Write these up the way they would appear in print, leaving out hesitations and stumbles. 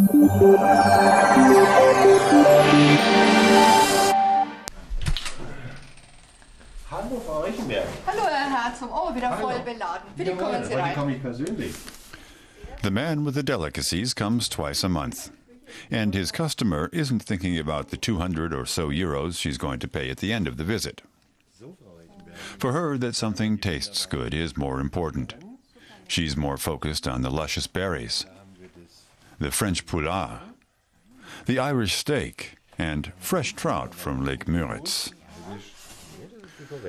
Hallo, Frau Reichenberg. Hallo, Herr Herzog. Oh, wieder voll beladen. Bitte kommen Sie rein. Heute komme ich persönlich. The man with the delicacies comes twice a month. And his customer isn't thinking about the 200 or so euros she's going to pay at the end of the visit. For her, that something tastes good is more important. She's more focused on the luscious berries, the French poulard, the Irish steak, and fresh trout from Lake Müritz.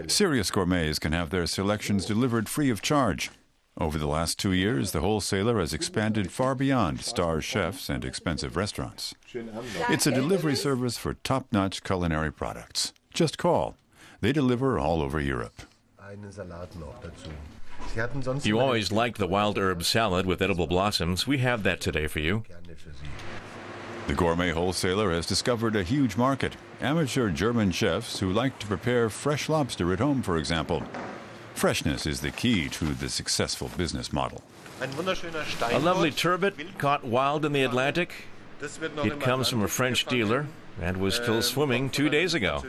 Serious gourmets can have their selections delivered free of charge. Over the last 2 years, the wholesaler has expanded far beyond star chefs and expensive restaurants. It's a delivery service for top-notch culinary products. Just call. They deliver all over Europe. You always liked the wild herb salad with edible blossoms. We have that today for you. The gourmet wholesaler has discovered a huge market. Amateur German chefs who like to prepare fresh lobster at home, for example. Freshness is the key to the successful business model. A lovely turbot caught wild in the Atlantic. It comes from a French dealer and was still swimming 2 days ago.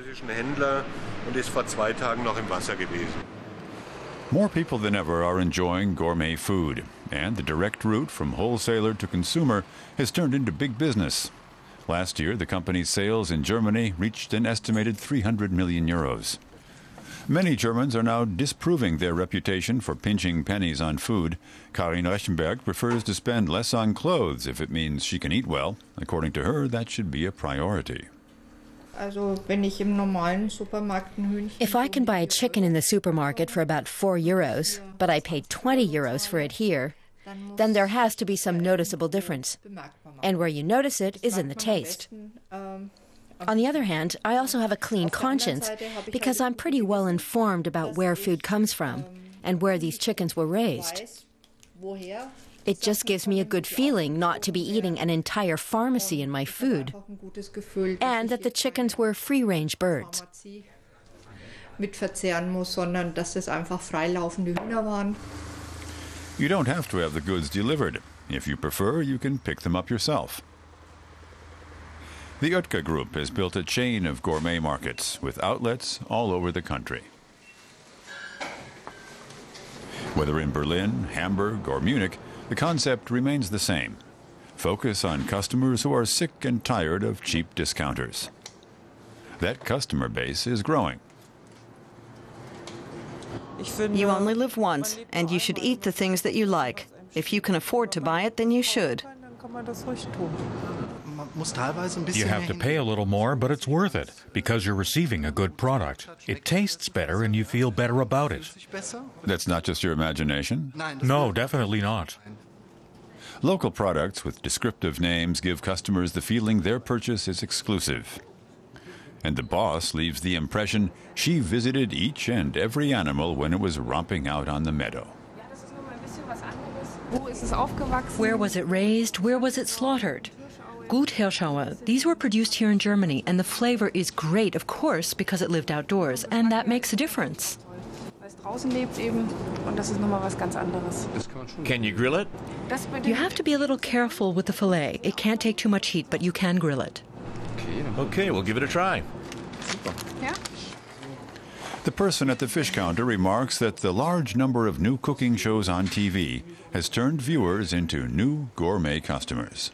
More people than ever are enjoying gourmet food, and the direct route from wholesaler to consumer has turned into big business. Last year, the company's sales in Germany reached an estimated 300 million euros. Many Germans are now disproving their reputation for pinching pennies on food. Karin Reichenberg prefers to spend less on clothes if it means she can eat well. According to her, that should be a priority. If I can buy a chicken in the supermarket for about 4 euros, but I pay 20 euros for it here, then there has to be some noticeable difference. And where you notice it is in the taste. On the other hand, I also have a clean conscience because I'm pretty well informed about where food comes from and where these chickens were raised. It just gives me a good feeling not to be eating an entire pharmacy in my food, and that the chickens were free-range birds. You don't have to have the goods delivered. If you prefer, you can pick them up yourself. The Oetker Group has built a chain of gourmet markets with outlets all over the country. Whether in Berlin, Hamburg, or Munich, the concept remains the same. Focus on customers who are sick and tired of cheap discounters. That customer base is growing. You only live once, and you should eat the things that you like. If you can afford to buy it, then you should. You have to pay a little more, but it's worth it, because you're receiving a good product. It tastes better and you feel better about it. That's not just your imagination? No, definitely not. Local products with descriptive names give customers the feeling their purchase is exclusive. And the boss leaves the impression she visited each and every animal when it was romping out on the meadow. Where was it raised? Where was it slaughtered? Gut Hirschauer. These were produced here in Germany, and the flavor is great, of course, because it lived outdoors, and that makes a difference. Can you grill it? You have to be a little careful with the fillet. It can't take too much heat, but you can grill it. Okay, we'll give it a try. The person at the fish counter remarks that the large number of new cooking shows on TV has turned viewers into new gourmet customers.